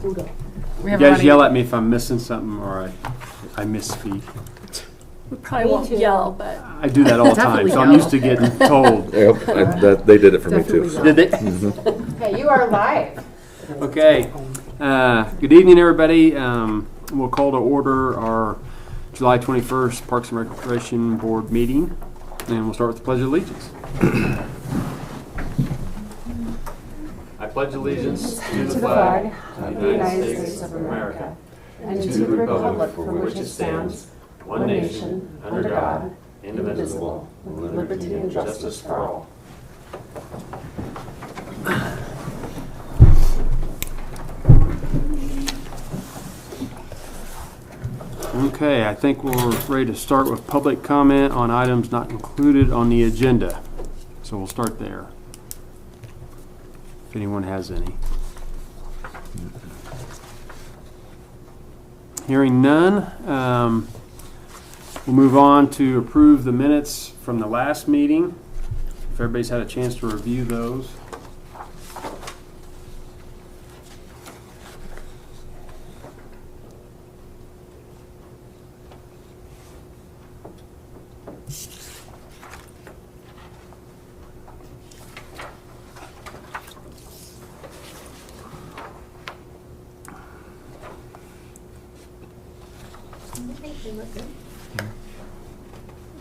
You guys yell at me if I'm missing something or I misspeak. We probably won't yell, but I do that all the time, so I'm used to getting told. Yep, they did it for me too. So. Did they? Okay, you are live. Okay. Good evening, everybody. We'll call to order our July 21st Parks and Recreation Board meeting, and we'll start with the Pledge of Allegiance. I pledge allegiance to the flag of the United States of America and to the republic for which it stands, one nation, under God, indivisible, with liberty and justice for all. Okay, I think we're ready to start with public comment on items not included on the agenda. So we'll start there, if anyone has any. Hearing none, we'll move on to approve the minutes from the last meeting. If everybody's had a chance to review those.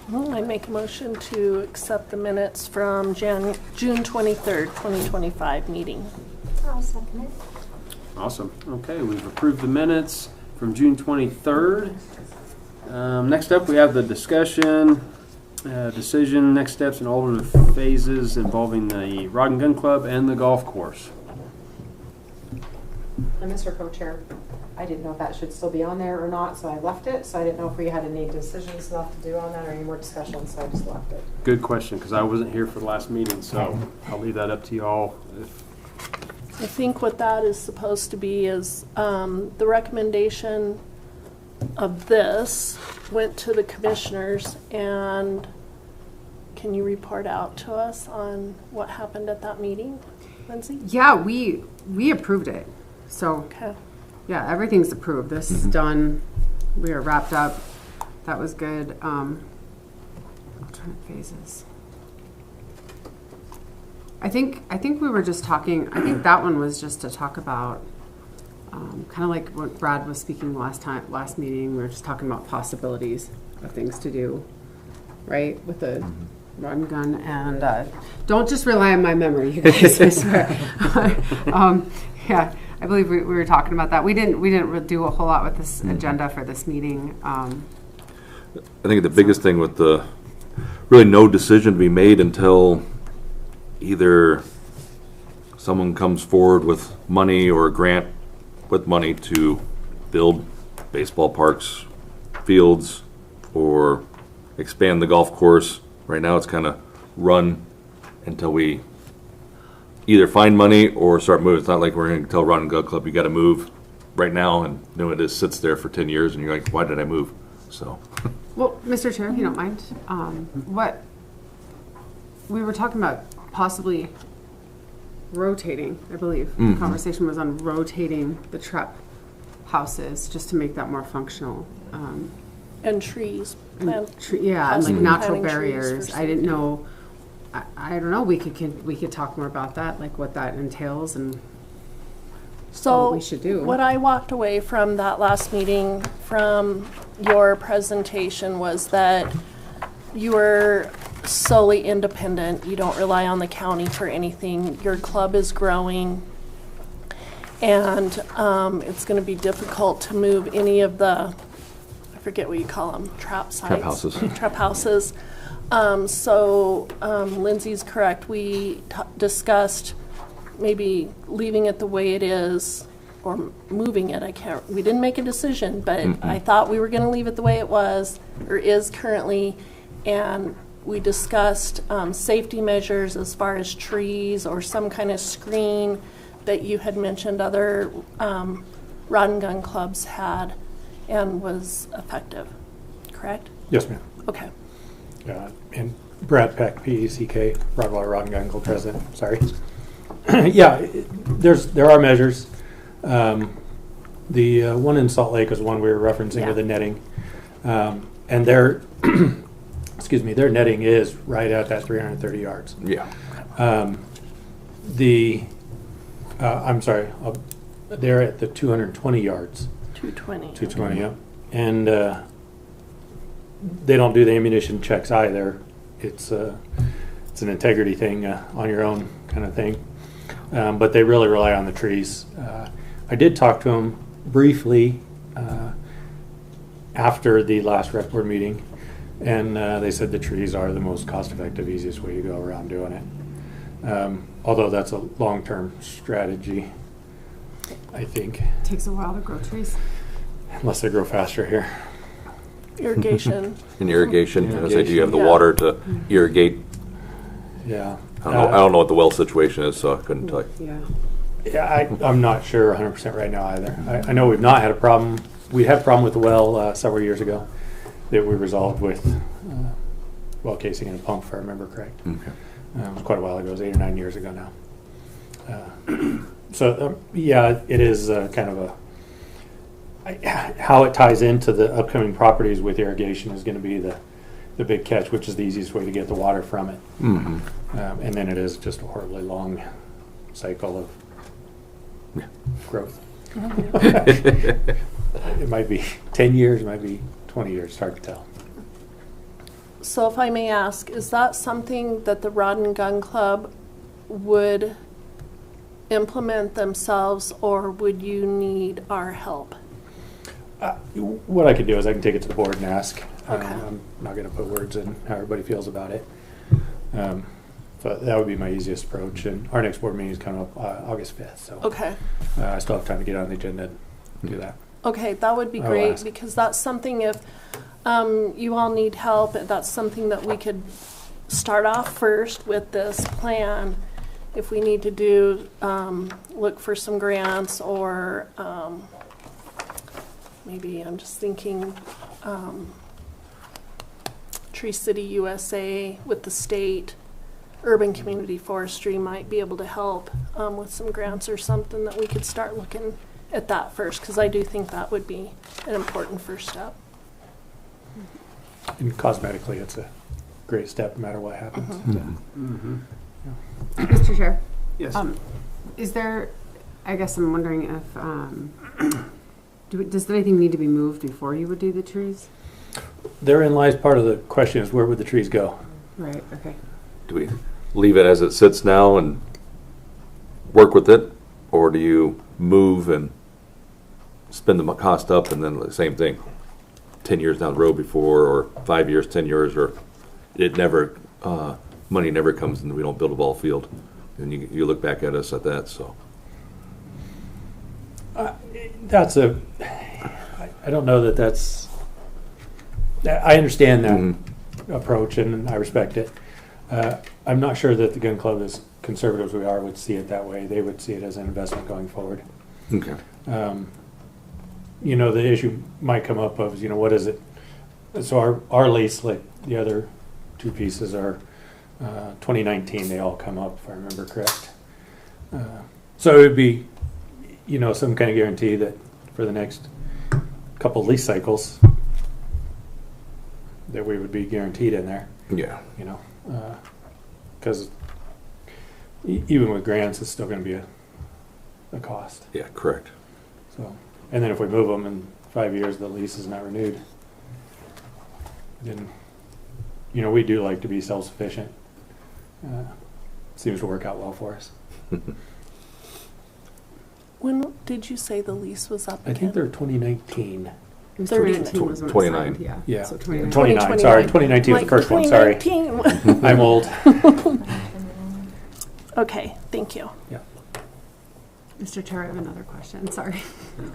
I make a motion to accept the minutes from June 23rd, 2025 meeting. I'll second it. Awesome. Okay, we've approved the minutes from June 23rd. Next up, we have the discussion, decision, next steps, and alternative phases involving the Rod and Gun Club and the golf course. And Mr. Co-Chair, I didn't know if that should still be on there or not, so I left it. So I didn't know if we had any decisions left to do on that or any more discussion, so I just left it. Good question, because I wasn't here for the last meeting, so I'll leave that up to you all. I think what that is supposed to be is the recommendation of this went to the commissioners, and can you report out to us on what happened at that meeting, Lindsay? Yeah, we approved it. So, Okay. yeah, everything's approved. This is done. We are wrapped up. That was good. Alternate phases. I think we were just talking. I think that one was just to talk about, kind of like what Brad was speaking last meeting. We were just talking about possibilities of things to do, right, with the rod and gun. And don't just rely on my memory, you guys. I swear. Yeah. I believe we were talking about that. We didn't do a whole lot with this agenda for this meeting. I think the biggest thing with the really no decision to be made until either someone comes forward with money or a grant with money to build baseball parks, fields, or expand the golf course. Right now it's kind of run until we either find money or start moving. It's not like we're going to tell Rod and Gun Club you got to move right now, and it just sits there for 10 years, and you're like, why did I move? So, well, Mr. Chair, if you don't mind, what we were talking about possibly rotating. I believe the conversation was on rotating the trap houses just to make that more functional. And trees. And like possibly natural planting trees barriers. for I didn't know. I don't know. We could talk more about that, like what that entails and So what we should do. What I walked away from that last meeting from your presentation was that you were solely independent. You don't rely on the county for anything. Your club is growing, and it's going to be difficult to move any of the, I forget what you call them, trap sites? Trap houses. Trap houses. So Lindsay's correct. We discussed maybe leaving it the way it is or moving it. We didn't make a decision, but I thought we were going to leave it the way it was or is currently. And we discussed safety measures as far as trees or some kind of screen that you had mentioned other rod and gun clubs had and was effective, correct? Yes, ma'am. Okay. And Brad Peck, PECK, Broadwater Rod and Gun Club president. Sorry. Yeah, there are measures. The one in Salt Lake is one we were referencing Yeah. with the netting. And their, excuse me, their netting is right at that 330 yards. Yeah. I'm sorry, they're at the 220 yards. 220. 220, yeah. And they don't do the ammunition checks either. It's an integrity thing, on your own kind of thing. But they really rely on the trees. I did talk to them briefly after the last rec board meeting, and they said the trees are the most cost-effective, easiest way to go around doing it. Although that's a long-term strategy, I think, Takes a while to grow trees. unless they grow faster here. Irrigation. In irrigation, as I do, you have the Yeah. water to irrigate. Yeah. I don't know what the well situation is, so I couldn't tell you. Yeah. Yeah, I'm not sure 100% right now either. I know we've not had a problem. We had a problem with the well several years ago that we resolved with well casing and a pump, if I remember correct. Okay. It was quite a while ago. It was 8 or 9 years ago now. So yeah, it is kind of how it ties into the upcoming properties with irrigation is going to be the big catch, which is the easiest way to get the water from it. Mm-hmm. And then it is just a horribly long cycle of growth. It might be 10 years, it might be 20 years, it's hard to tell. So if I may ask, is that something that the Rod and Gun Club would implement themselves, or would you need our help? What I could do is I can take it to the board and ask. Okay. I'm not going to put words in how everybody feels about it. But that would be my easiest approach. And our next board meeting is coming up August 5th, so Okay. I still have time to get on the agenda and do that. Okay, that would be I'll great, ask. because that's something, if you all need help, that's something that we could start off first with this plan. If we need to do, look for some grants, or maybe I'm just thinking Tree City USA with the state, Urban Community Forestry might be able to help with some grants or something, that we could start looking at that first, because I do think that would be an important first step. And cosmetically, it's a great step no matter what happens. Mm-hmm. Mr. Chair, Yes. is there, I guess I'm wondering if, does anything need to be moved before you would do the trees? Therein lies part of the question is where would the trees go? Right, okay. Do we leave it as it sits now and work with it, or do you move and spend the cost up and then the same thing 10 years down the road before, or 5 years, 10 years, or it never, money never comes and we don't build a ball field, and you look back at us at that, so. That's I don't know that that's, I understand that Mhm. approach and I respect it. I'm not sure that the gun club, as conservative as we are, would see it that way. They would see it as an investment going forward. Okay. You know, the issue might come up of, you know, what is it? So our lease, like the other two pieces, are 2019. They all come up, if I remember correct. So it would be, you know, some kind of guarantee that for the next couple lease cycles that we would be guaranteed in there, Yeah. you know, because even with grants, it's still going to be a cost. Yeah, correct. So, and then if we move them in 5 years, the lease is not renewed, then, you know, we do like to be self-sufficient. Seems to work out well for us. When did you say the lease was up I again? think they're 2019. It was 30. 2019 was when it 29. signed, yeah. Yeah. So 29. 29, sorry. 2019 was the first one, sorry. 2019. I'm old. Okay, thank you. Yeah. Mr. Chair, I have another question. Sorry. I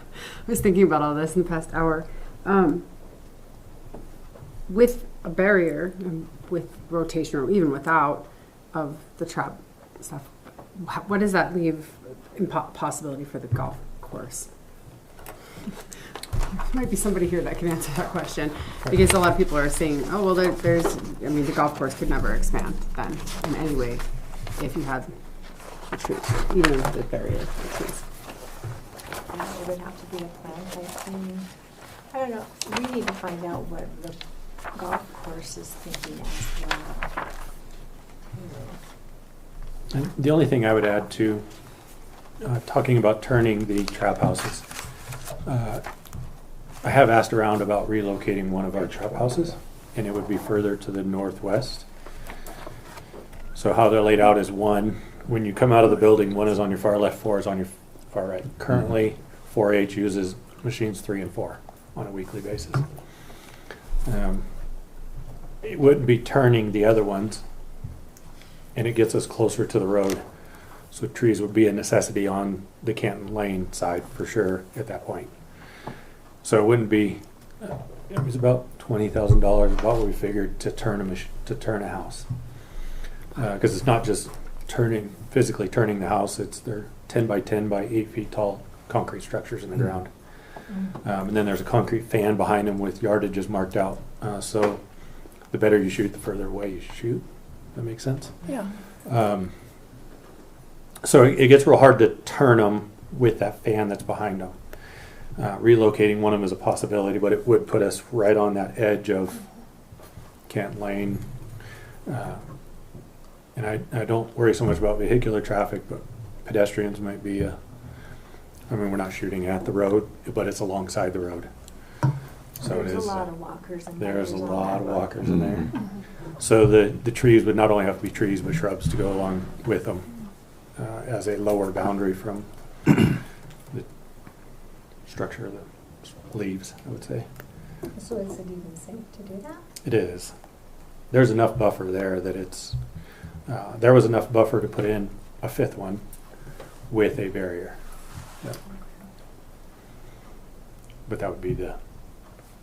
was thinking about all this in the past hour. With a barrier, with rotation, or even without, of the trap stuff, what does that leave in possibility for the golf course? There might be somebody here that can answer that question, because a lot of people are saying, oh, well, there's, I mean, the golf course could never expand then in any way if you had the trees, even with the barrier of the trees. it would have to be a plan type thing. I don't know, we need to find out what the golf course is thinking as well. And the only thing I would add to talking about turning the trap houses, I have asked around about relocating one of our trap houses, and it would be further to the northwest. So how they're laid out is one, when you come out of the building, one is on your far left, four is on your far right. Currently, 4-H uses machines 3 and 4 on a weekly basis. It wouldn't be turning the other ones, and it gets us closer to the road. So trees would be a necessity on the Canton Lane side for sure at that point. So it wouldn't be, it was about $20,000 about what we figured to turn a house. Because it's not just physically turning the house, they're 10 by 10 by 8 feet tall concrete structures in the ground. And then there's a concrete fan behind them with yardages marked out. So the better you shoot, the further away you shoot. That makes sense? Yeah. So it gets real hard to turn them with that fan that's behind them. Relocating one of them is a possibility, but it would put us right on that edge of Canton Lane. And I don't worry so much about vehicular traffic, but pedestrians might be we're not shooting at the road, but it's alongside the road. So There's it is. a lot of walkers and There's a bikers on lot that of road. walkers in there. So the trees would not only have to be trees, but shrubs to go along with them as a lower boundary from the structure of the leaves, I would say. So is it even safe to do that? It is. There's enough buffer there that it's, there was enough buffer to put in a 5th one with a barrier. Yep. But that would be a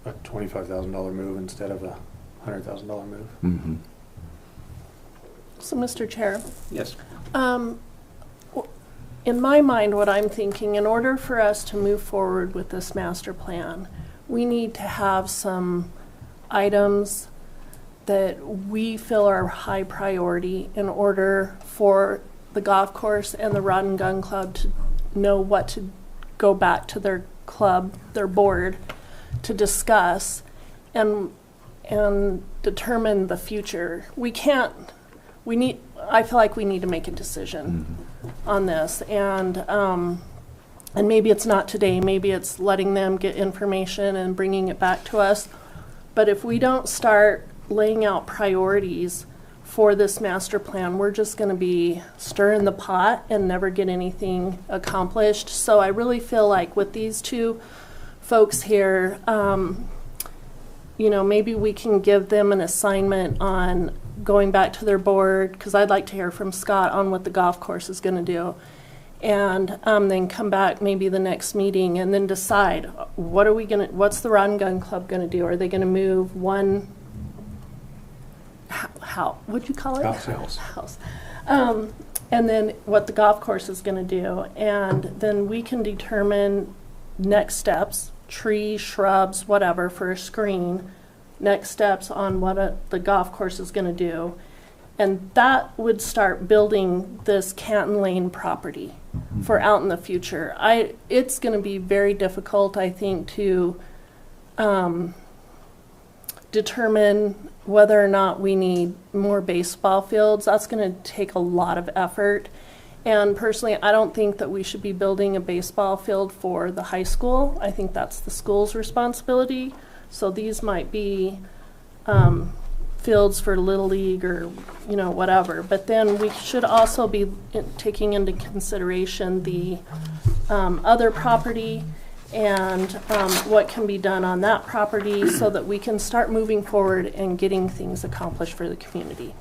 $25,000 move instead of a $100,000 move. Mm-hmm. So, Mr. Chair, Yes. in my mind, what I'm thinking, in order for us to move forward with this master plan, we need to have some items that we feel are high priority in order for the golf course and the Rod and Gun Club to know what to go back to their club, their board, to discuss and determine the future. I feel like we need to make a decision on this, and maybe it's not today, maybe it's letting them get information and bringing it back to us. But if we don't start laying out priorities for this master plan, we're just going to be stirring the pot and never get anything accomplished. So I really feel like with these two folks here, maybe we can give them an assignment on going back to their board, because I'd like to hear from Scott on what the golf course is going to do, and then come back maybe the next meeting and then decide what's the Rod and Gun Club going to do? Are they going to move one? How what'd you call it? House. And then what the golf course is going to do, and then we can determine next steps, trees, shrubs, whatever, for a screen. Next steps on what the golf course is going to do, and that would start building this Canton Lane property for out in the future. It's going to be very difficult, I think, to determine whether or not we need more baseball fields. That's going to take a lot of effort. And personally, I don't think that we should be building a baseball field for the high school. I think that's the school's responsibility. So these might be fields for Little League or, whatever. But then we should also be taking into consideration the other property and what can be done on that property so that we can start moving forward and getting things accomplished for the community.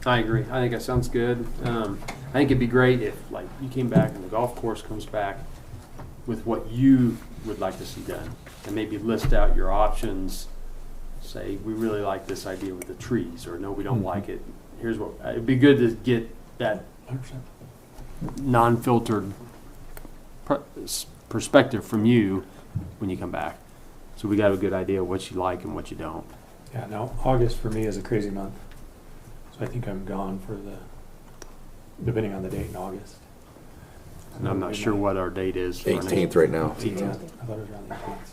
I agree. I think that sounds good. I think it'd be great if, you came back and the golf course comes back with what you would like to see done, and maybe list out your options. Say, we really like this idea with the trees, or no, we don't like it. Here's what it'd be good to get that 100%. non-filtered perspective from you when you come back, so we got a good idea of what you like and what you don't. Yeah, now August for me is a crazy month. So I think I'm gone depending on the date in August. And I'm not sure what our date is. for next- 18th right now. 18th. Yeah, I thought it was around the 18th,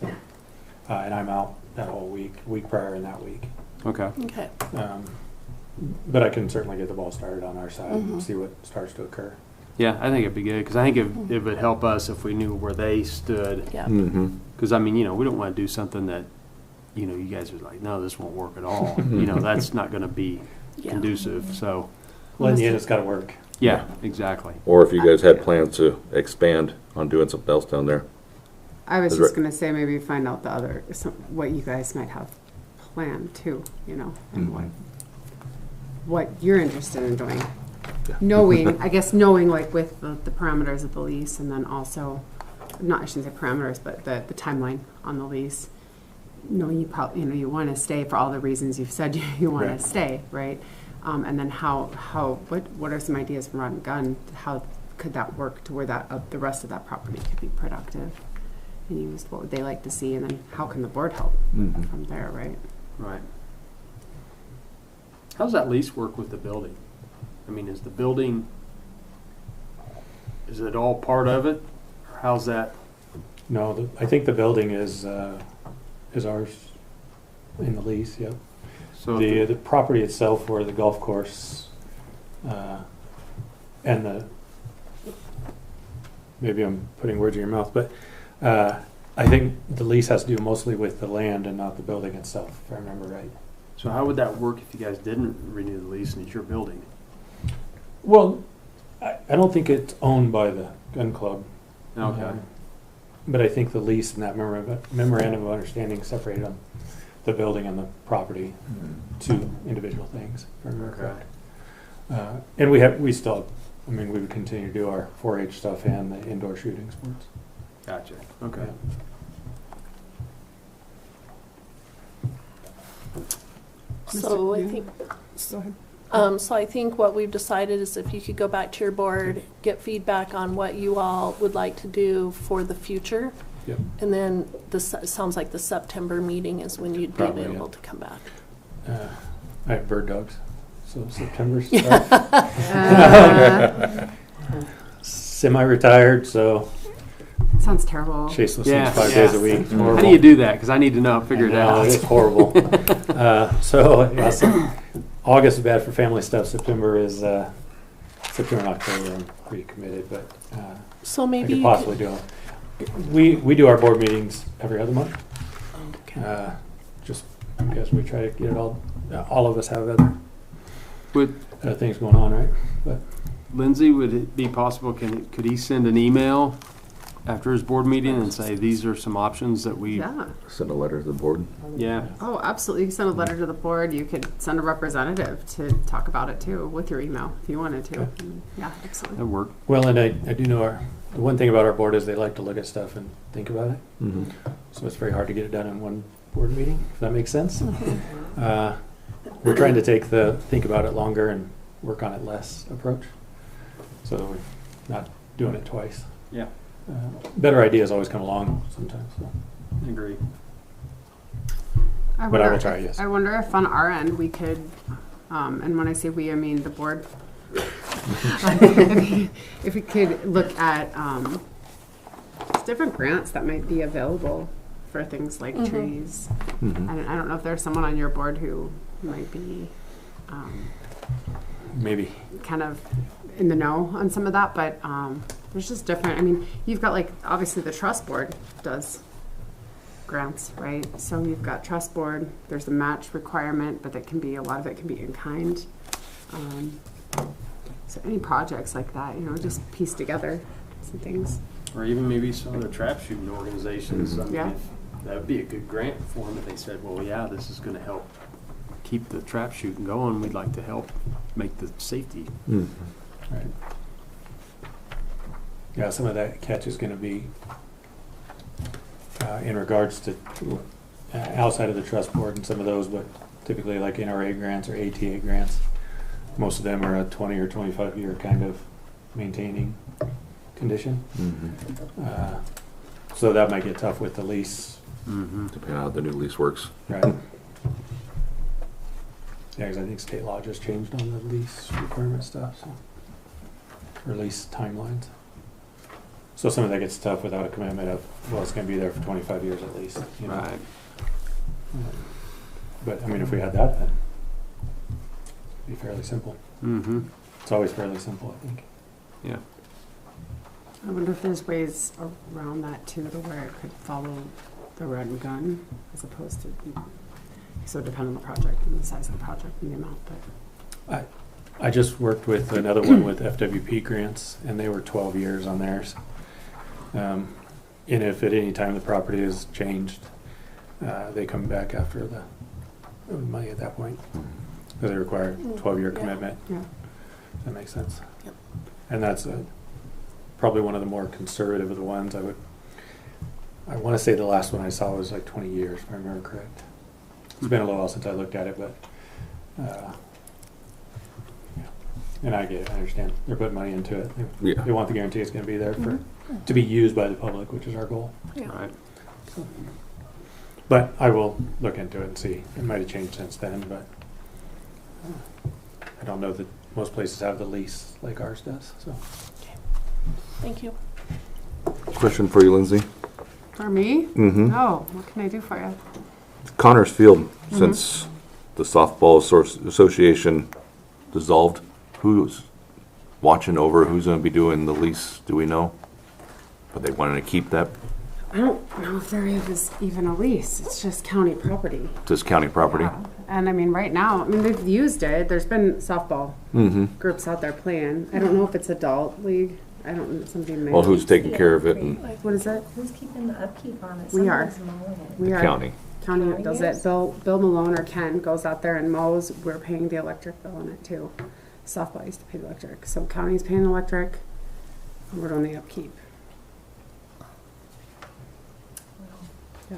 so. And I'm out that whole week prior and that week. Okay. Okay. But I can certainly get the ball started on our side Mhm. and see what starts to occur. Yeah, I think it'd be good because I think it would help us if we knew where they stood. Yeah. Mm-hmm. Because I mean, you know, we don't want to do something that, you know, you guys are like, no, this won't work at all. You know, that's not going to be Yeah. conducive. So, Well, in the end, it's gotta work. yeah, exactly. Or if you guys had plans to expand on doing something else down there. I was Is just it- gonna say maybe find out the other, what you guys might have planned too, you know, and what you're interested in doing. Knowing, I guess knowing like with the parameters of the lease and then also, I shouldn't say parameters, but the timeline on the lease. Knowing you want to stay for all the reasons you've said you want Right. to stay, right? And then what are some ideas from Rod and Gun? How could that work to where that the rest of that property could be productive and used? What would they like to see? And then how can the board help from there, right? Right. How's that lease work with the building? I mean, is the building, is it all part of it? Or how's that? No, I think the building is ours in the lease, yep. So The property itself where the golf course, and maybe I'm putting words in your mouth, but I think the lease has to do mostly with the land and not the building itself, if I remember right. So how would that work if you guys didn't renew the lease and it's your building? Well, I don't think it's owned by the gun club. Okay. But I think the lease and that memorandum of understanding separated them, the building and the property, two individual things, if I remember correct. And we still, I mean, we would continue to do our 4-H stuff and the indoor shooting sports. Gotcha. Okay. So I think. So I think what we've decided is if you could go back to your board, get feedback on what you all would like to do for the future. Yep. And then it sounds like the September meeting is when you'd be Probably, available yeah. to come back. I have bird dogs, so September's semi-retired, so Sounds terrible. chase those Yeah, things 5 yeah. days a week. It's How do horrible. you do that? Because I need to know, figure it I know, out. It's horrible. So August is bad for family stuff. September and October I'm pretty committed, but So I maybe could you possibly do them. We do our board meetings every other month. Okay. Just because we try to get it all of us have other Would things going on, right? But Lindsay, would it be possible, could he send an email after his board meeting and say, these are some options that we, Yeah. Send a letter to the board. yeah, Oh, absolutely. You can send a letter to the board. You could send a representative to talk about it too with your email if you wanted to. Okay. Yeah, absolutely. that'd work. well, and I do know the one thing about our board is they like to look at stuff and think about it. Mm-hmm. So it's very hard to get it done in one board meeting, if that makes sense. We're trying to take the think about it longer and work on it less approach. So that we're not doing it twice. Yeah, Better ideas always come along sometimes. So. I agree. But I will try, yes. I wonder if on our end we could, and when I say we, I mean the board. If we could look at different grants that might be available for things like trees. Mm-hmm. And I don't know if there's someone on your board who might be Maybe. kind of in the know on some of that, but there's just different. I mean, you've got like obviously the trust board does grants, right? So you've got trust board. There's a match requirement, but that can be a lot of it can be in kind. So any projects like that, you know, just piece together some things. Or even maybe some of the trap shooting organizations. I mean, Yeah. That would be a good grant for them if they said, well, yeah, this is going to help keep the trap shooting going. We'd like to help make the safety. Mm-hmm. Right. Yeah, some of that catch is going to be in regards to outside of the trust board and some of those, but typically like NRA grants or ATA grants. Most of them are a 20 or 25 year kind of maintaining condition. Mm-hmm. So that might get tough with the lease, Mm-hmm. Depending on how the new lease works. right? Yeah, because I think state law just changed on the lease requirement stuff, so, or lease timelines. So some of that gets tough without a commitment of, well, it's gonna be there for 25 years at least, you know? Right. But, I mean, if we had that, then it'd be fairly simple. Mm-hmm. It's always fairly simple, I think. Yeah. I wonder if there's ways around that too, to where it could follow the red and gun, as opposed to, so depend on the project and the size of the project and the amount, but. I just worked with another one with FWP grants, and they were 12 years on theirs. And if at any time the property is changed, they come back after the money at that point. So they require 12-year Yeah. commitment. Yeah. That makes sense. Yep. And that's probably one of the more conservative of the ones. I want to say the last one I saw was like 20 years, if I remember correct. It's been a little while since I looked at it, but yeah. And I get it. I understand. They're putting money into it. Yeah. They want the guarantee it's going to be there for to be used by the public, which is our goal. Yeah. Right. But I will look into it and see. It might have changed since then, but I don't know that most places have the lease like ours does. So Thank you. Question for you, Lindsay. For me? Mm-hmm. Oh, what can I do for you? Connors Field, since the softball association dissolved, who's watching over? Who's going to be doing the lease? Do we know? But they wanted to keep that I don't know if there is even a lease. It's just county property. just county property. Yeah. And I mean, right now, I mean, they've used it. There's been softball Mm-hmm. groups out there playing. I don't know if it's adult league. I don't know, somebody may. Well, who's taking care of it? And What is it? Who's keeping the upkeep on it? We are. Someone's mowing it. We the are. county. County County does is? it. Bill Malone or Ken goes out there and mows. We're paying the electric bill on it too. Softball used to pay the electric. So county's paying the electric. And we're doing the upkeep. Yeah.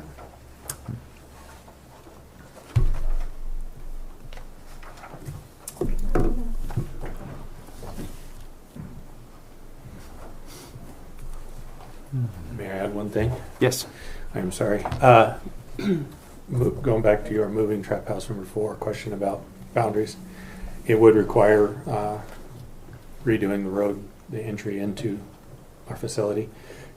may I add one thing? Yes. I'm sorry. Going back to your moving trap house number 4 question about boundaries, it would require redoing the road, the entry into our facility.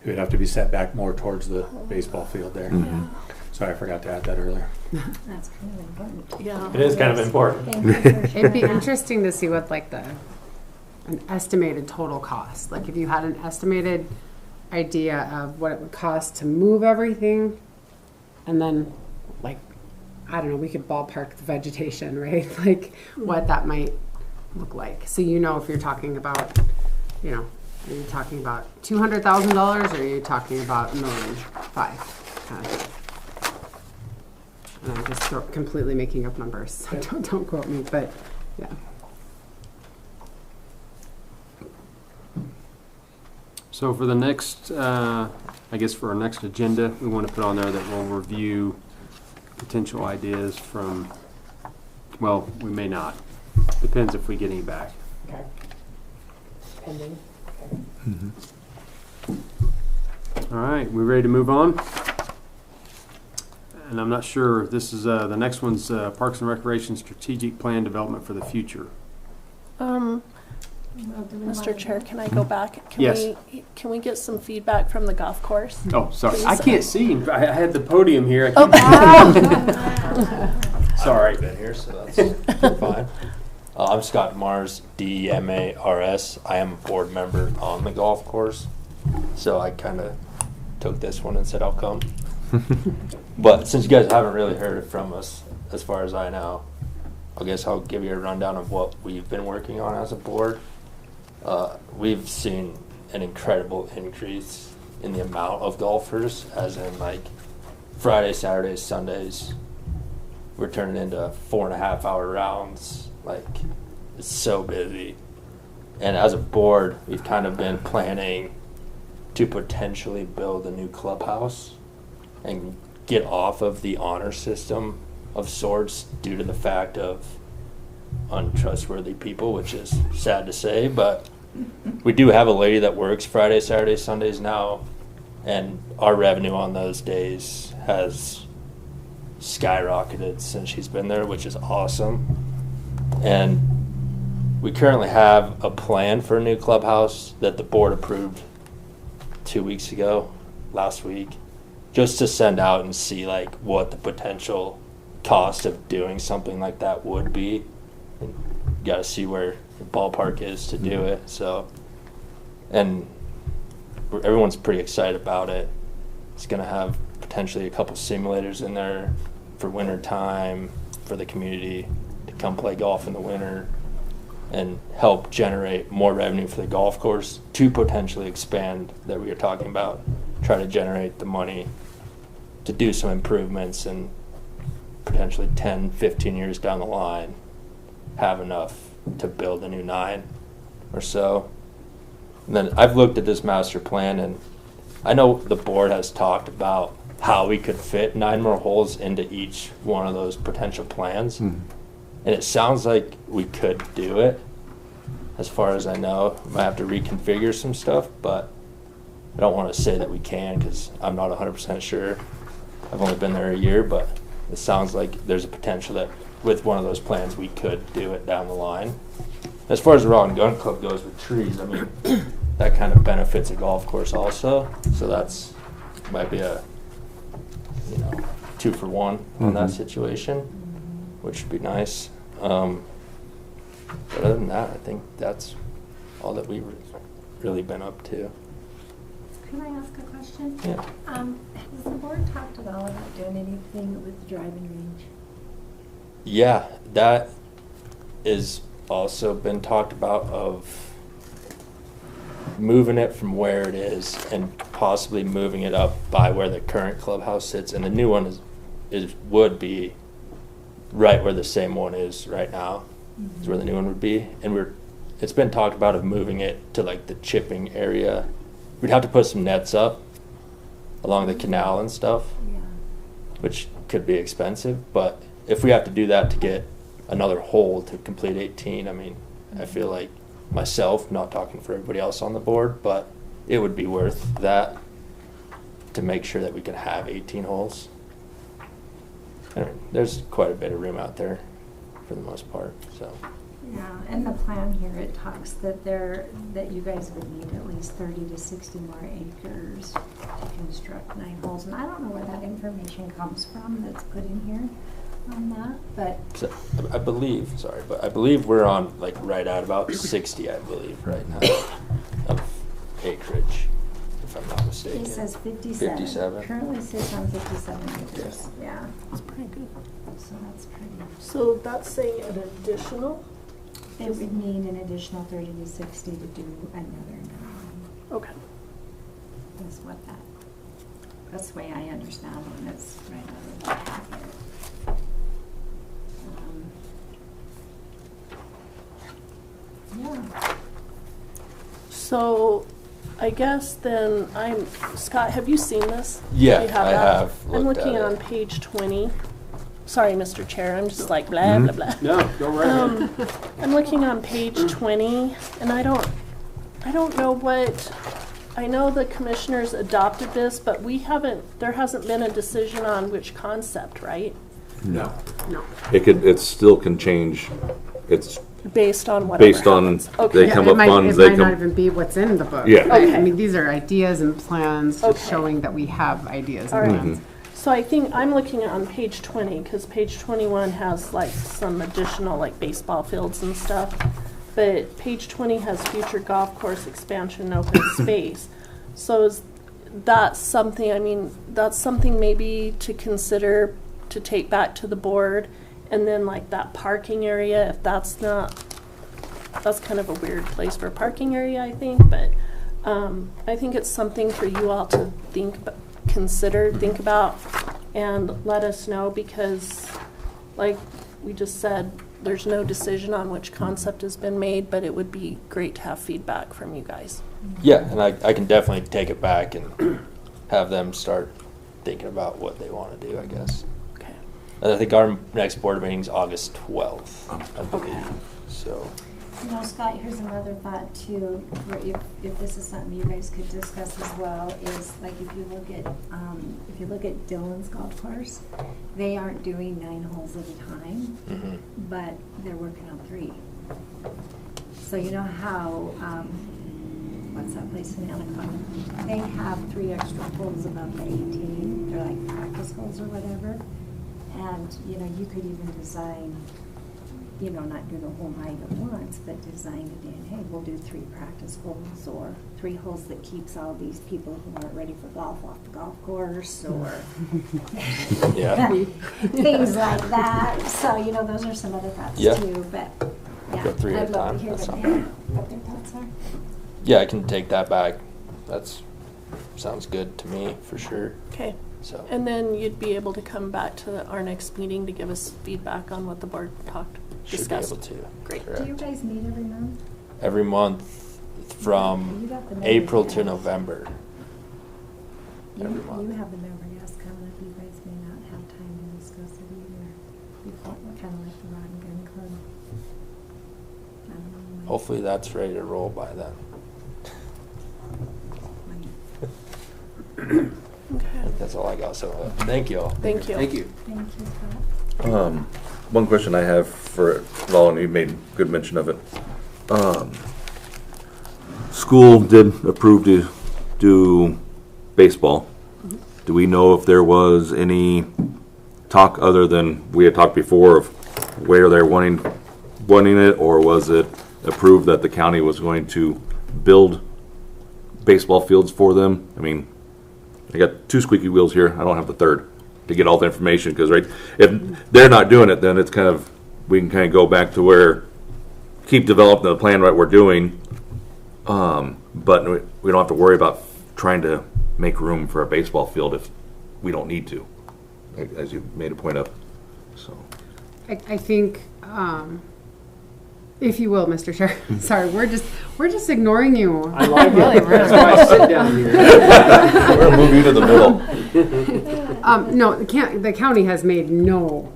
It would have to be set back more towards the baseball field there. Mhm. Sorry, I forgot to add that earlier. That's kind of important. Yeah. It is kind of important. Thank you for It'd be sharing that. interesting to see what like an estimated total cost. Like if you had an estimated idea of what it would cost to move everything, and then like I don't know, we could ballpark the vegetation, right? Like what that might look like. So you know if you're talking about, you know, are you talking about $200,000 or are you talking about $1.5 million? Kind of thing. And I'm just completely making up numbers, so don't quote me, but yeah. So for the next, I guess for our next agenda, we want to put on there that we'll review potential ideas from, well, we may not. Depends if we get any back. Okay. Pending. All right, we ready to move on? And I'm not sure, this is, the next one's Parks and Recreation Strategic Plan Development for the Future. Um, Well, do we Mr. wanna- Chair, can I go back? Yes. Can we get some feedback from the golf course? Oh, sorry, I Please. can't see him. I had the podium here. I Oh. can't- Sorry. Been here, so that's fine. I'm Scott Mars, DMARS. I am a board member on the golf course, so I kind of took this one and said I'll come. But since you guys haven't really heard from us, as far as I know, I guess I'll give you a rundown of what we've been working on as a board. We've seen an incredible increase in the amount of golfers, as in like Fridays, Saturdays, Sundays. We're turning into 4.5-hour rounds. Like, it's so busy. And as a board, we've kind of been planning to potentially build a new clubhouse and get off of the honor system of sorts due to the fact of untrustworthy people, which is sad to say, but we do have a lady that works Fridays, Saturdays, Sundays now, and our revenue on those days has skyrocketed since she's been there, which is awesome. And we currently have a plan for a new clubhouse that the board approved 2 weeks ago, last week, just to send out and see like what the potential cost of doing something like that would be. And you got to see where the ballpark is to do it. So, and everyone's pretty excited about it. It's going to have potentially a couple simulators in there for winter time for the community to come play golf in the winter and help generate more revenue for the golf course to potentially expand that we were talking about, try to generate the money to do some improvements and potentially 10, 15 years down the line have enough to build a new 9 or so. And then I've looked at this master plan, and I know the board has talked about how we could fit 9 more holes into each one of those potential plans. And it sounds like we could do it. As far as I know, might have to reconfigure some stuff, but I don't want to say that we can because I'm not 100% sure. I've only been there a year, but it sounds like there's a potential that with one of those plans we could do it down the line. As far as the Rod and Gun Club goes with trees, I mean, that kind of benefits a golf course also. So that's might be a 2 for 1 on that situation, which would be nice. But other than that, I think that's all that we've really been up to. Can I ask a question? Yeah. Has the board talked at all about doing anything with the driving range? Yeah, that is also been talked about of moving it from where it is and possibly moving it up by where the current clubhouse sits, and the new one would be right where the same one is right now. Is where the new one would be, and it's been talked about of moving it to like the chipping area. We'd have to put some nets up along the canal and stuff, which could be expensive, but if we have to do that to get another hole to complete 18, I mean, I feel like myself, not talking for everybody else on the board, but it would be worth that to make sure that we can have 18 holes. I mean, there's quite a bit of room out there for the most part, so. Yeah, and the plan here, it talks that you guys would need at least 30 to 60 more acres to construct 9 holes, and I don't know where that information comes from that's put in here on that, but. So, I believe we're on like right at about 60, I believe, right now, of acreage, if I'm not mistaken. It says 57. 57. Currently sits on 57 acres, yeah. That's pretty good. So that's pretty. So that's saying an additional? It would need an additional 30 to 60 to do another 9. Okay. That's that's the way I understand it, and that's right out of the packet. Yeah. So I guess then Scott, have you seen this? Yeah, Do you have I that? have I'm looked at looking it. on page 20. Sorry, Mr. Chair, I'm just like blah, blah, blah. No, go right ahead. I'm looking on page 20, and I don't know what, I know the commissioners adopted this, but there hasn't been a decision on which concept, right? No. No. It still can change. It's Based on whatever based on, happens. Okay. they come it up might, funds, it they might not come, even be what's in the book. Yeah. Right? Okay. I mean, these are ideas and plans just Okay. showing that we have ideas All and right. plans. So I think I'm looking on page 20, because page 21 has like some additional like baseball fields and stuff. But page 20 has future golf course expansion and open space. So is that something, I mean, that's something maybe to consider to take back to the board. And then like that parking area, if that's kind of a weird place for a parking area, I think. But I think it's something for you all to think about, and let us know, because like we just said, there's no decision on which concept has been made, but it would be great to have feedback from you guys. Yeah, and I can definitely take it back and have them start thinking about what they want to do, I guess. Okay. And I think our next board meeting's August 12th, I believe. So. You know, Scott, here's another thought too, where if this is something you guys could discuss as well, is like if you look at Dillon's golf course, they aren't doing 9 holes at a time, but they're working on 3. So you know how what's that place in Anaconda? They have 3 extra holes above the 18. They're like practice holes or whatever. And, you know, you could even design, you know, not do the whole night at once, but design it in, hey, we'll do 3 practice holes or 3 holes that keeps all these people who aren't ready for golf off the golf course or Yeah. things like that. So, you know, those are some other thoughts Yeah. too, but yeah, Go 3 at I'd a love time. to hear That's what not they- bad. what their thoughts are. Yeah, I can take that back. That's sounds good to me for sure. Okay. So And then you'd be able to come back to our next meeting to give us feedback on what the board should discussed. be able to. Great. Correct. Do you guys meet every month? Every month from You got the member April to guest. November. You, Every month. you have the member guest coming up. You guys may not have time to discuss it either. You kind of like the Rod and Gun Club. I don't know. Hopefully that's ready to roll by then. I Okay. think that's all I got. So thank you all. Thank you. Thank you. Thank you, Scott. One question I have for Val, and you made good mention of it. School did approve to do baseball. Do we know if there was any talk other than we had talked before of where they're wanting it, or was it approved that the county was going to build baseball fields for them? I mean, I got 2 squeaky wheels here. I don't have the third to get all the information because, right, if they're not doing it, then it's kind of, we can kind of go back to where, keep developing the plan right we're doing, but we don't have to worry about trying to make room for a baseball field if we don't need to, as you made a point of. So, I think, if you will, Mr. Chair, sorry, we're just ignoring you. I like Really, it. That's why I sit down here. we're gonna move you to the middle. No, the county has made no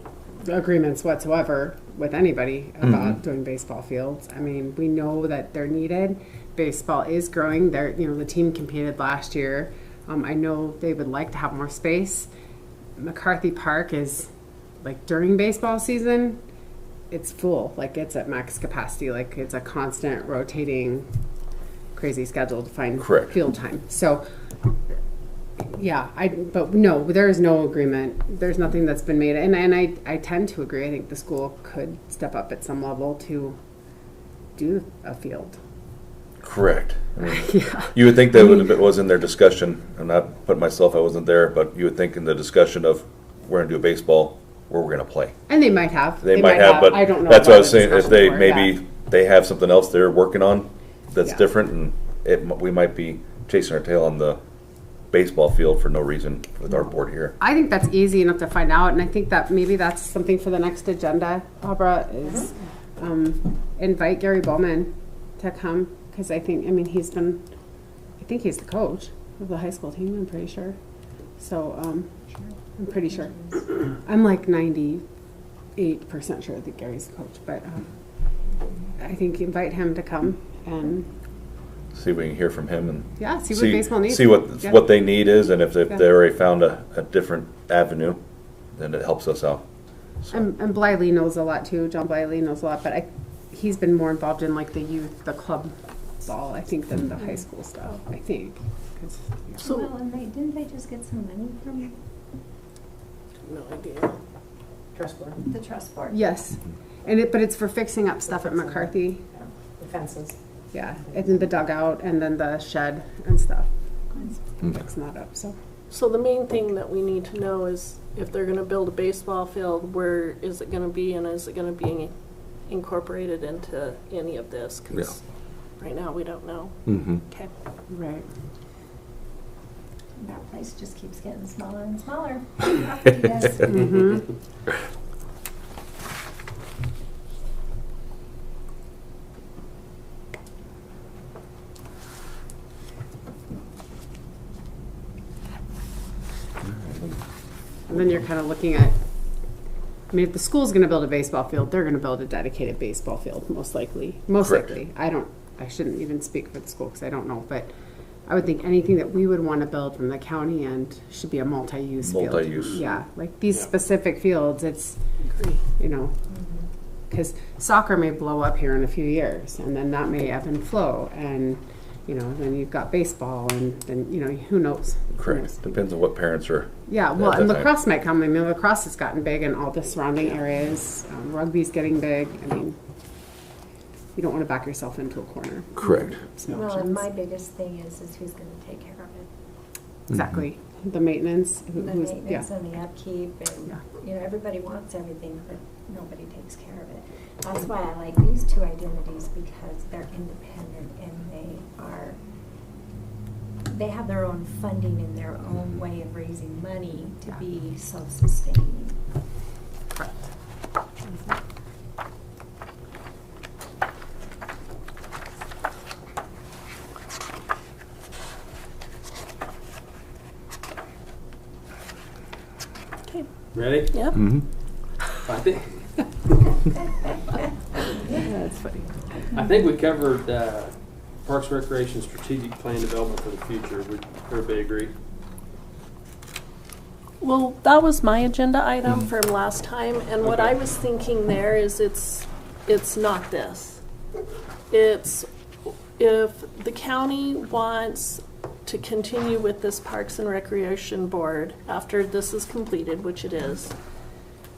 agreements whatsoever with anybody about doing baseball fields. I mean, we know that they're needed. Baseball is growing. The team competed last year. I know they would like to have more space. McCarthy Park is, like, during baseball season, it's full. Like, it's at max capacity. Like, it's a constant rotating, crazy schedule to find Correct. field time. So, yeah, but no, there is no agreement. There's nothing that's been made. And I tend to agree. I think the school could step up at some level to do a field. Correct. I mean, Yeah. you would think that if it was in their discussion, I'm not putting myself, I wasn't there, but you would think in the discussion of we're gonna do baseball, where we're gonna play. And they might have. They might have, but I don't know. that's what I about was the saying, if discussion they, for it, maybe yeah. they have something else they're working on that's Yeah. different, and we might be chasing our tail on the baseball field for no reason with our board here. I think that's easy enough to find out, and I think that maybe that's something for the next agenda, Barbara, is invite Gary Bowman to come, because I think he's the coach of the high school team, I'm pretty sure. So, I'm pretty sure. I'm like 98% sure that Gary's the coach, but I think invite him to come and, See if we can hear from him and yeah, see what baseball needs. see what Yeah. what they need is, and if Yeah. they already found a different avenue, then it helps us out. And Bliley knows a lot too. John Bliley knows a lot, but he's been more involved in like the youth, the club ball, I think, than the high school stuff. I think. 'Cause, yeah. So, Well, and didn't they just get some money from no idea. Trust board, the trust board? Yes, but it's for fixing up stuff at McCarthy. the fences. Yeah, and then the dugout and then the shed and stuff. Fixing that up. So the main thing that we need to know is if they're gonna build a baseball field, where is it gonna be, and is it gonna be incorporated into any of this? 'Cause right now we don't know. Mm-hmm. Okay. Right. That place just keeps getting smaller and smaller. Yes. Mm-hmm. And then you're kind of looking at, if the school's going to build a baseball field, they're going to build a dedicated baseball field, most likely. Most Correct. likely. I shouldn't even speak for the school because I don't know, but I would think anything that we would want to build from the county end should be a multi-use field. Multi-use. Yeah, like these specific fields, it's, because soccer may blow up here in a few years, and then that may ebb and flow, and You know, then you've got baseball, and then, you know, who knows? Who Correct. knows? Depends on what parents are. Yeah, well, at and that time. lacrosse might come. I mean, lacrosse has gotten big in all the surrounding areas. Rugby's getting big. I mean, you don't want to back yourself into a corner. Correct. There's no Well, and options. my biggest thing is who's gonna take care of it? Exactly. The maintenance. The Who's, maintenance yeah. and the upkeep, and, Yeah. you know, everybody wants everything, but nobody takes care of it. That's why I like these two identities, because they're independent and they have their own funding and their own way of raising money to Yeah. be self-sustaining. Correct. Okay, Ready? yep. Mm-hmm. I think That's funny. I think we covered Parks and Recreation strategic plan development for the future. Would everybody agree? Well, that was my agenda item from last time, and what I was thinking there is it's not this. It's if the county wants to continue with this Parks and Recreation Board after this is completed, which it is,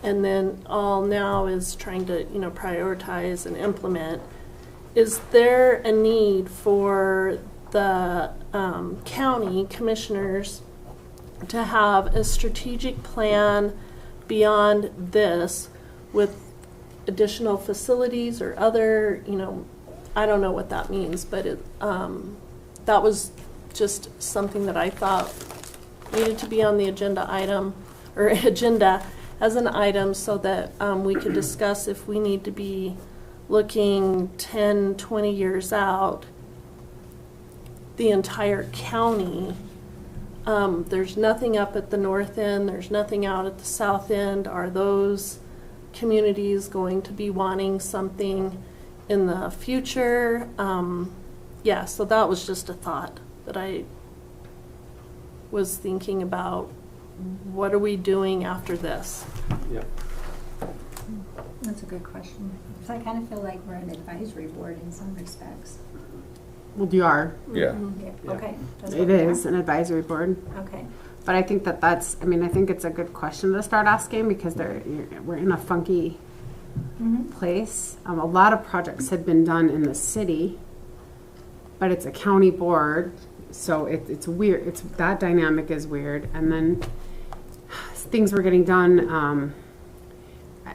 and then all now is trying to, you know, prioritize and implement, is there a need for the county commissioners to have a strategic plan beyond this with additional facilities or other, you know, I don't know what that means, but that was just something that I thought needed to be on the agenda item, or agenda as an item, so that we could discuss if we need to be looking 10, 20 years out, the entire county. There's nothing up at the north end, there's nothing out at the south end. Are those communities going to be wanting something in the future? Yeah, so that was just a thought that I was thinking about. What are we doing after this? Yep. That's a good question. So I kind of feel like we're an advisory board in some respects. Well, you are. Yeah. Yeah, Yeah. okay. That's what It we is are? an advisory board. Okay. But I think that's, I mean, I think it's a good question to start asking, because we're in a funky place. A lot of projects had been done in the city, but it's a county board, so it's weird. That dynamic is weird. And then things were getting done.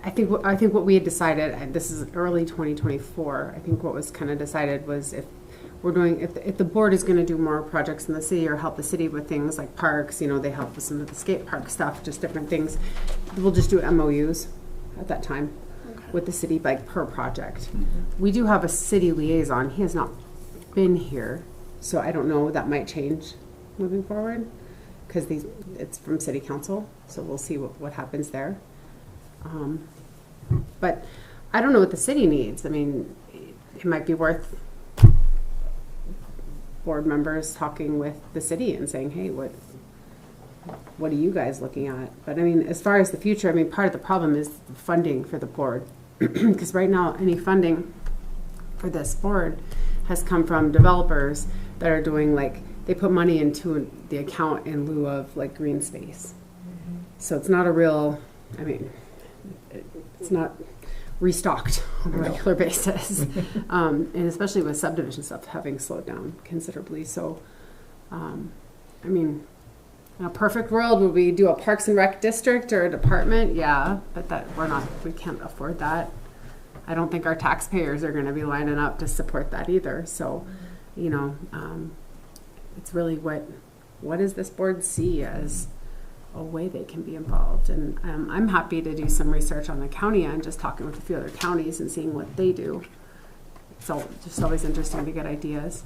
I think what we had decided, and this is early 2024, I think what was kind of decided was if the board is going to do more projects in the city or help the city with things like parks, you know, they help with some of the skate park stuff, just different things, we'll just do MOUs at that time with the city, like per project. We do have a city liaison. He has not been here, so I don't know, that might change moving forward, because it's from city council, so we'll see what happens there. But I don't know what the city needs. I mean, it might be worth board members talking with the city and saying, hey, what are you guys looking at? But I mean, as far as the future, I mean, part of the problem is the funding for the board. Because right now, any funding for this board has come from developers that are doing, like, they put money into the account in lieu of, like, green space. So it's not a real, I mean, it's not restocked on a regular basis. And especially with subdivision stuff having slowed down considerably. So, I mean, in a perfect world, would we do a Parks and Rec district or a department? Yeah, but we can't afford that. I don't think our taxpayers are going to be lining up to support that either. So, you know, it's really what does this board see as a way they can be involved? And I'm happy to do some research on the county end, just talking with a few other counties and seeing what they do. So just always interesting to get ideas.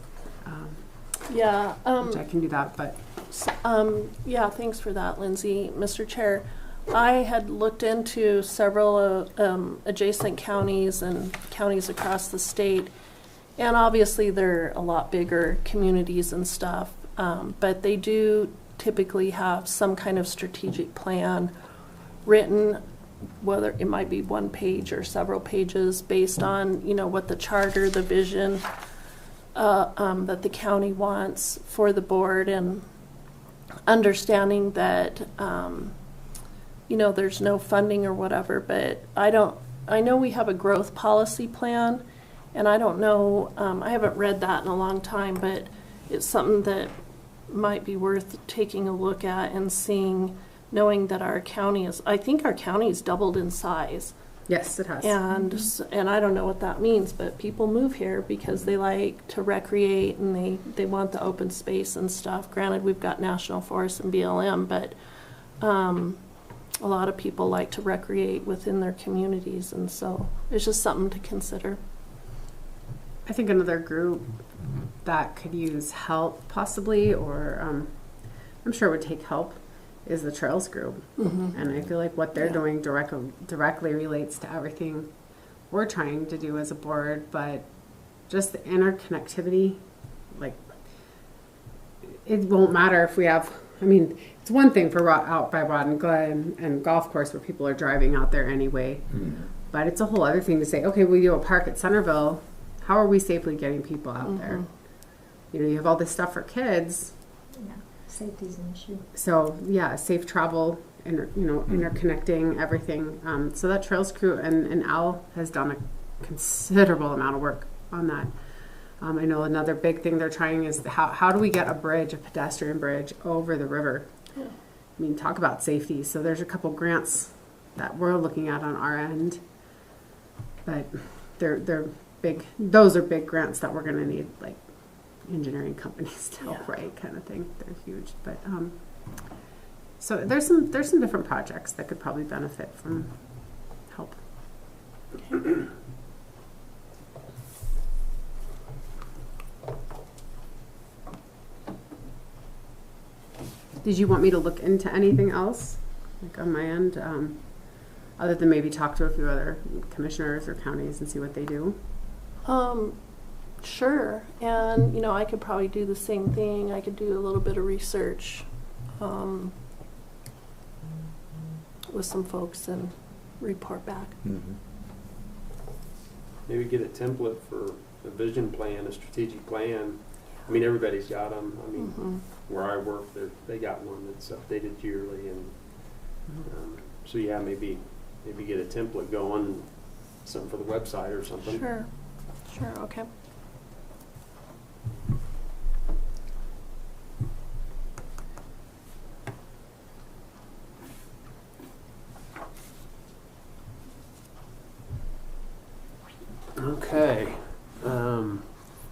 Yeah. Which I can do that, but Yeah, thanks for that, Lindsay. Mr. Chair, I had looked into several adjacent counties and counties across the state, and obviously they're a lot bigger communities and stuff, but they do typically have some kind of strategic plan written, whether it might be one page or several pages, based on, you know, what the charter, the vision that the county wants for the board, and understanding that, there's no funding or whatever, but I know we have a growth policy plan, and I don't know, I haven't read that in a long time, but it's something that might be worth taking a look at and seeing, knowing that I think our county is doubled in size. Yes, it has. And I don't know what that means, but people move here because they like to recreate and they want the open space and stuff. Granted, we've got National Forest and BLM, but a lot of people like to recreate within their communities, and so it's just something to consider. I think another group that could use help possibly, or I'm sure would take help, is the Trails group. And I feel like what they're doing directly relates to everything we're trying to do as a board, but just the interconnectivity, like, it won't matter if we have, it's one thing for out by Rod and Glen and golf course where people are driving out there anyway, but it's a whole other thing to say, okay, we do a park at Centerville, how are we safely getting people out there? You have all this stuff for kids. Yeah, safety's an issue. So yeah, safe travel, and interconnecting everything. So that Trails crew and Al has done a considerable amount of work on that. I know another big thing they're trying is how do we get a pedestrian bridge over the river? Yeah. Talk about safety. So there's a couple grants that we're looking at on our end, but they're big. Those are big grants that we're going to need, like engineering companies to help write, kind of thing. They're huge, but so there's some different projects that could probably benefit from help. Did you want me to look into anything else, like on my end, other than maybe talk to a few other commissioners or counties and see what they do? Sure. And, I could probably do the same thing. I could do a little bit of research with some folks and report back. Maybe get a template for a vision plan, a strategic plan. Everybody's got them. Where I work, they got one that's updated yearly, and so yeah, maybe get a template going, something for the website or something. Sure, okay. Okay.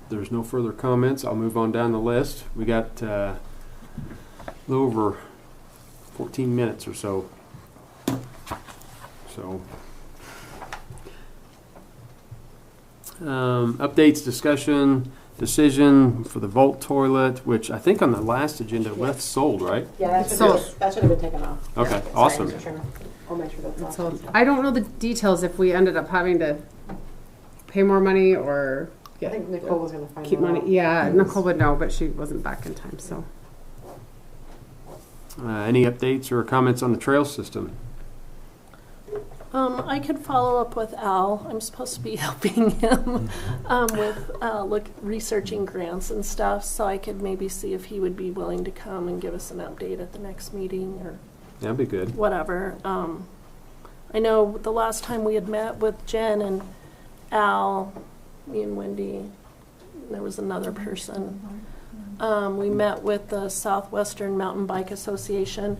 There's no further comments. I'll move on down the list. We got a little over 14 minutes or so. Updates, discussion, decision for the vault toilet, which I think on the last agenda was sold, right? Yeah, that should have been taken off. Okay, Sorry, awesome. Mr. Chairman. I'll make sure that's So off. I don't know the details if we ended up having to pay more money or I think Nicole was going to find keep that money. out. Yeah, Nicole would know, but she wasn't back in time. So Any updates or comments on the trail system? I could follow up with Al. I'm supposed to be helping him with researching grants and stuff, so I could maybe see if he would be willing to come and give us an update at the next meeting or That'd be good. whatever. I know the last time we had met with Jen and Al, me and Wendy, there was another person. We met with the Southwestern Mountain Bike Association,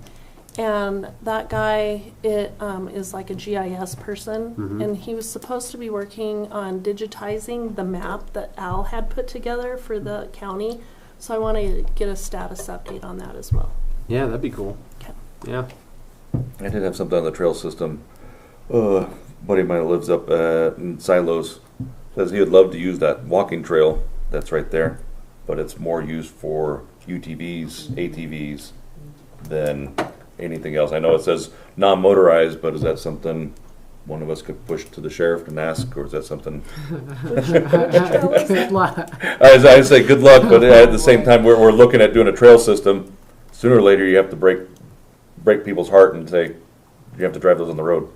and that guy is like a GIS person, and he was supposed to be working on digitizing the map that Al had put together for the county, so I want to get a status update on that as well. Yeah, that'd be cool. Okay. Yeah. I did have something on the trail system. Buddy of mine who lives up in Silos says he would love to use that walking trail that's right there, but it's more used for UTVs, ATVs than anything else. I know it says non-motorized, but is that something one of us could push to the sheriff and ask, or is that something? good luck. I say good luck, but at the same time, we're looking at doing a trail system. Sooner or later, you have to break people's heart and say you have to drive those on the road.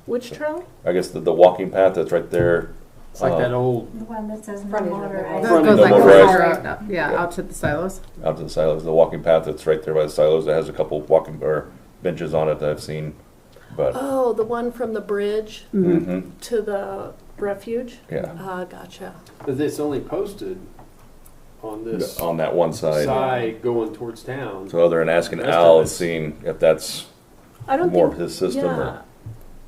Which trail? I guess the walking path that's right there It's like that old, The one that says no Frontage of motor. the That Front goes end like motorized. further out, yeah, out to the silos. Out to the silos, the walking path that's right there by the silos, that has a couple walking, or benches on it that I've seen, but, Oh, the one from the bridge mhm, to the refuge? yeah, Gotcha. but it's only posted on this on that one side. side going towards town. So other than asking Rest of Al and it's- seeing if that's I don't more think, of his system yeah. or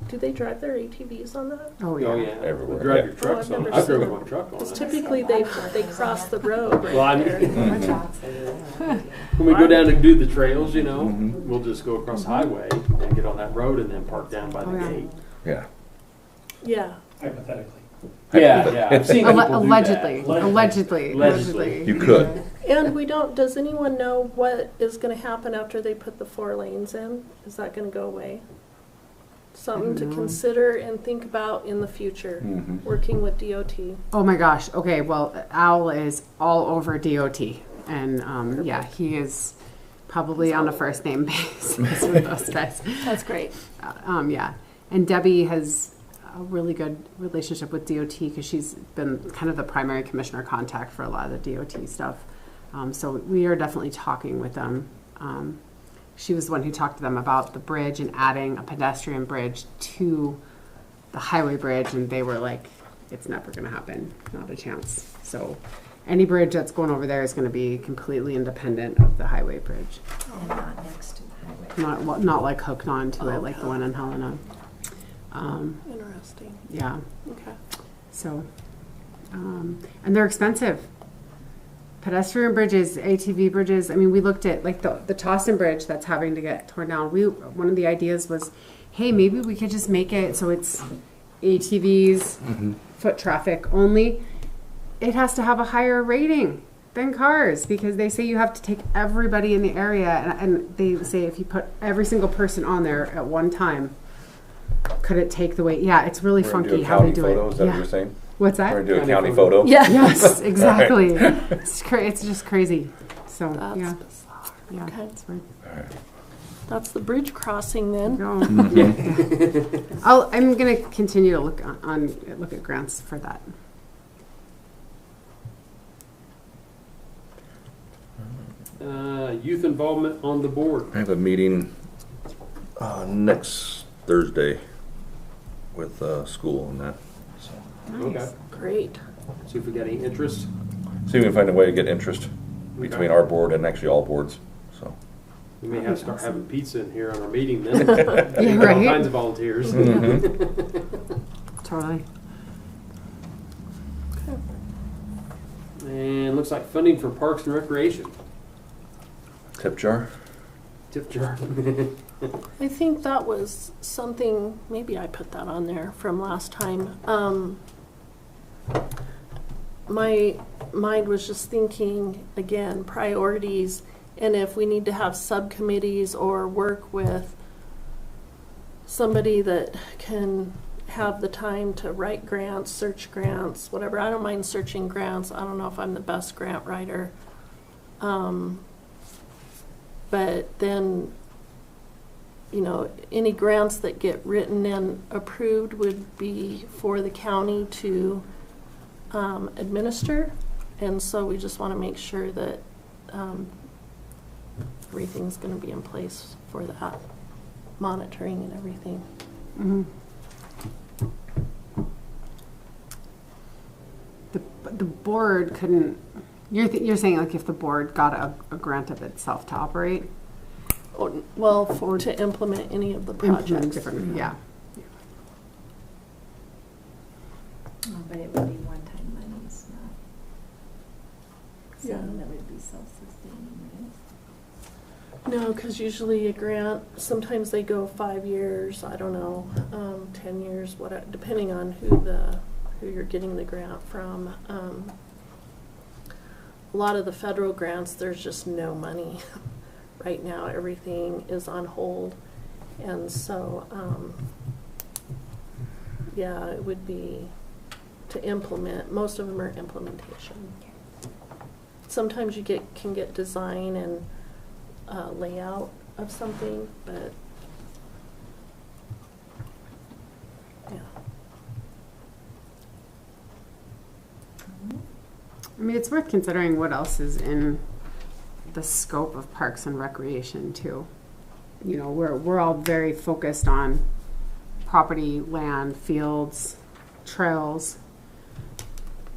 Do they drive their ATVs on that? Oh, Oh, yeah. yeah. Everywhere, Drive yeah. your trucks Oh, I've on it. never I seen drove it. my truck on Because it. typically they cross the road right Well, I there. mean, Shots. when we go down and do the trails, you know, Mhm. we'll just go across the highway and get on that road and then park down by the Oh, yeah. gate. Yeah. Yeah. Hypothetically. Yeah, I've seen people do that. Allegedly, Allegedly. allegedly. You could. And we don't, does anyone know what is gonna happen after they put the 4 lanes in? Is that gonna go away? Something to know. consider and think about in the future, Mhm. working with DOT. Oh my gosh. Okay. Well, Al is all over DOT, and yeah, he is probably on a first name basis with those guys. That's great. Yeah, and Debbie has a really good relationship with DOT because she's been kind of the primary commissioner contact for a lot of the DOT stuff. So we are definitely talking with them. She was the one who talked to them about the bridge and adding a pedestrian bridge to the highway bridge, and they were like, it's never going to happen, not a chance. So any bridge that's going over there is going to be completely independent of the highway bridge. And not next to the highway. Not like hooked on to it like the one in Helena. Interesting. Yeah, Okay. so, and they're expensive. Pedestrian bridges, ATV bridges, I mean, we looked at like the Tossin Bridge that's having to get torn down. One of the ideas was, hey, maybe we could just make it so it's ATVs, foot traffic only. It has to have a higher rating than cars because they say you have to take everybody in the area, and they say if you put every single person on there at one time, could it take the weight? Yeah, it's really We're gonna funky do a how they county do photo, it. is that what Yeah. you're saying? What's We're that? gonna do a County county photo. photo? Yeah, yes, exactly. It's just crazy. So That's yeah, bizarre. yeah, Okay. it's weird. Alright. That's the bridge crossing then. Go. Mhm. I'm gonna continue to look look at grants for that. Youth involvement on the board. I have a meeting next Thursday with school on that. So Okay. Great. See if we got any interest. see if we can find a way to get interest between our board and actually all boards. So We may have to start having pizza in here on our meeting then. Yeah, All right. kinds of volunteers. Totally. And looks like funding for parks and recreation. tip jar. Tip jar. I think that was something, maybe I put that on there from last time. My mind was just thinking, again, priorities, and if we need to have subcommittees or work with somebody that can have the time to write grants, search grants, whatever. I don't mind searching grants. I don't know if I'm the best grant writer. But then, you know, any grants that get written and approved would be for the county to administer. And so we just want to make sure that everything's going to be in place for that, monitoring and everything. Mm-hmm. The board couldn't. You're saying like if the board got a grant of itself to operate, Or, well, to implement any of the implement projects. different. Yeah. Oh, but it would be one-time monies, not Yeah. something that would be self-sustaining, right? No, because usually a grant, sometimes they go 5 years, I don't know, 10 years, what, depending on who you're getting the grant from. A lot of the federal grants, there's just no money. Right now, everything is on hold. And so, yeah, it would be to implement, most of them are implementation. Sometimes you can get design and layout of something, but yeah. mean, it's worth considering what else is in the scope of parks and recreation too. You know, we're all very focused on property, land, fields, trails.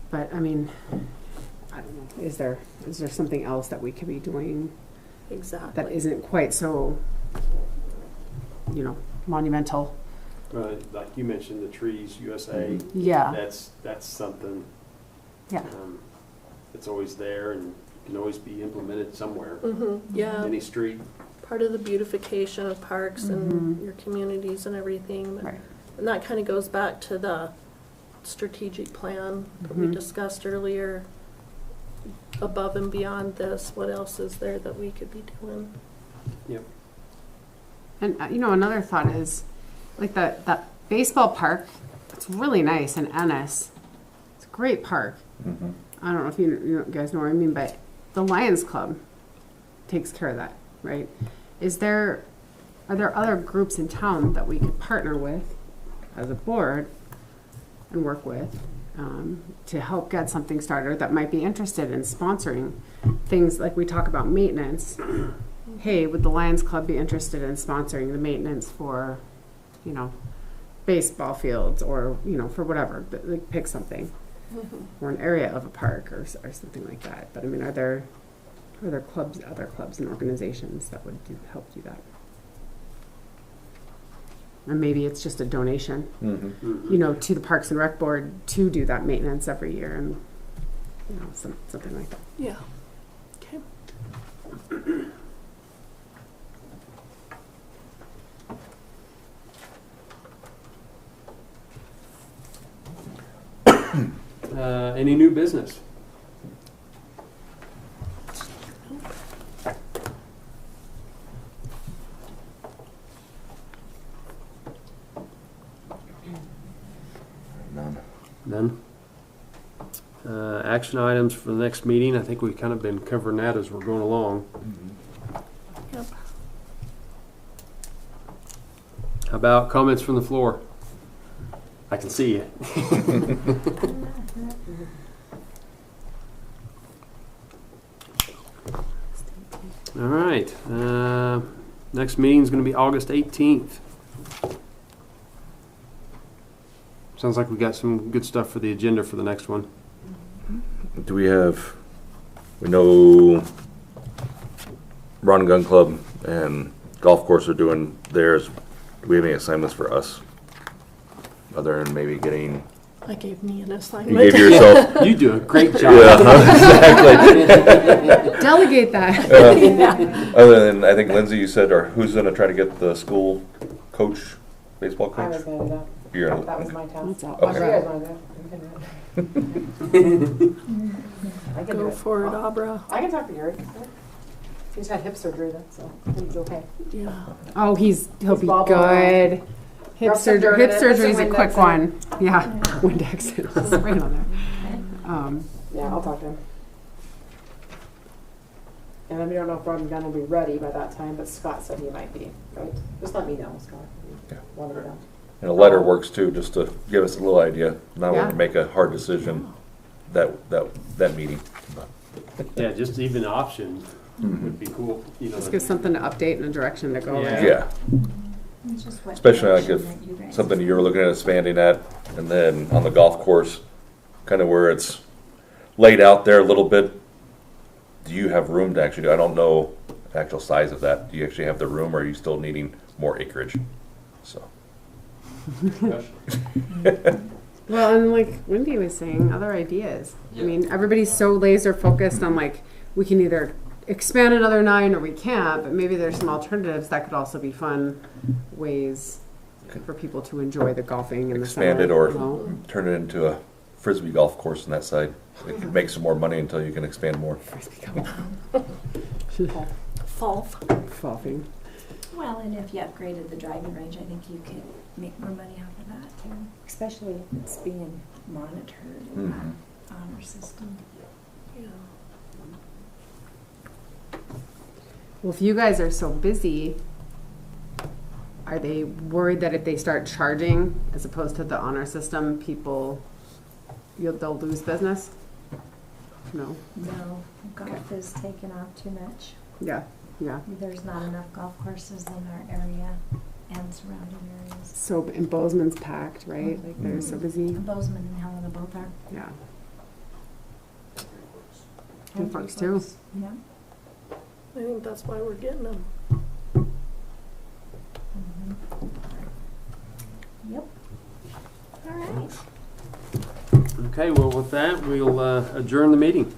But I mean, I don't know, is there something else that we could be doing Exactly. that isn't quite so, you know, monumental? Right, like you mentioned, the trees, USA. Yeah. That's something. Yeah. It's always there and can always be implemented somewhere. Yeah. Any street. Part of the beautification of parks and your communities and everything. But- Right. And that kind of goes back to the strategic plan that we discussed earlier. Above and beyond this, what else is there that we could be doing? Yep. And you know, another thought is, like that baseball park. It's really nice in Ennis. It's a great park. I don't know if you guys know what I mean, but the Lions Club takes care of that, right? Are there other groups in town that we could partner with as a board and work with to help get something started that might be interested in sponsoring things like we talk about maintenance? Hey, would the Lions Club be interested in sponsoring the maintenance for, you know, baseball fields or, you know, for whatever, like pick something, or an area of a park or something like that. But I mean, are there clubs, other clubs and organizations that would help do that? Or maybe it's just a donation, you know, to the Parks and Rec Board to do that maintenance every year, and you know, something like that. Yeah. Okay. Any new business? None. Action items for the next meeting. I think we've kind of been covering that as we're going along. Yep. How about comments from the floor? I can see you. All right. Next meeting is going to be August 18th. Sounds like we got some good stuff for the agenda for the next one. Do we know Rod and Gun Club and Golf Course are doing theirs. Do we have any assignments for us? Other than maybe getting... I gave me an You assignment. gave yourself... You do a great job. Yeah, exactly. Delegate that. Other than, I think Lindsay, you said, or who's going to try to get the school coach, baseball I coach? was gonna do that. You're That was my task. That's all. I'm sure you guys wanna do it. I can do Go it. for it, Abra. I can talk to Gary. He just had hip surgery, so he's okay. Yeah. Oh, he'll He's be bobbling good. Hip Rub some dirt surgery. in Hip it, surgery is put a some quick Windex one. Yeah, Windex. Right on there. Yeah, I'll talk to him. And then we don't know if Rod and Gun will be ready by that time, but Scott said he might be, right? Just let me know, Scott. Yeah. One of them. And a letter works too, just to give us a little idea. Not Yeah. want to make a hard decision that meeting. Yeah, just even an option would be cool. You know, Just give something to update and a direction to go. Yeah. with. Yeah, It's just what especially like direction if that you guys- something you were looking at expanding at, and then on the golf course, kind of where it's laid out there a little bit. Do you have room to actually do? I don't know the actual size of that. Do you actually have the room, or are you still needing more acreage? So. Well, and like Wendy was saying, other ideas. I mean, everybody's so laser focused on like, we can either expand another 9 or we can't, but maybe there's some alternatives that could also be fun ways for people to enjoy the golfing in the summer. Expand it or you know? turn it into a frisbee golf course on that side. It could make some more money until you can expand more. Fall. Golfing. Well, and if you upgraded the driving range, I think you could make more money off of that too. Especially if it's being monitored in that honor system. Yeah. Well, if you guys are so busy, are they worried that if they start charging as opposed to the honor system, they'll lose business? No? No, golf is taken off too much. Yeah, yeah. There's not enough golf courses in our area and surrounding areas. So, and Bozeman's packed, right? Like, they're so busy. Bozeman and Helena both are. Yeah. And And Forks Three too. Forks, Yeah. I think that's why we're getting them. Mhm. Yep. All right. Okay, well, with that, we'll adjourn the meeting.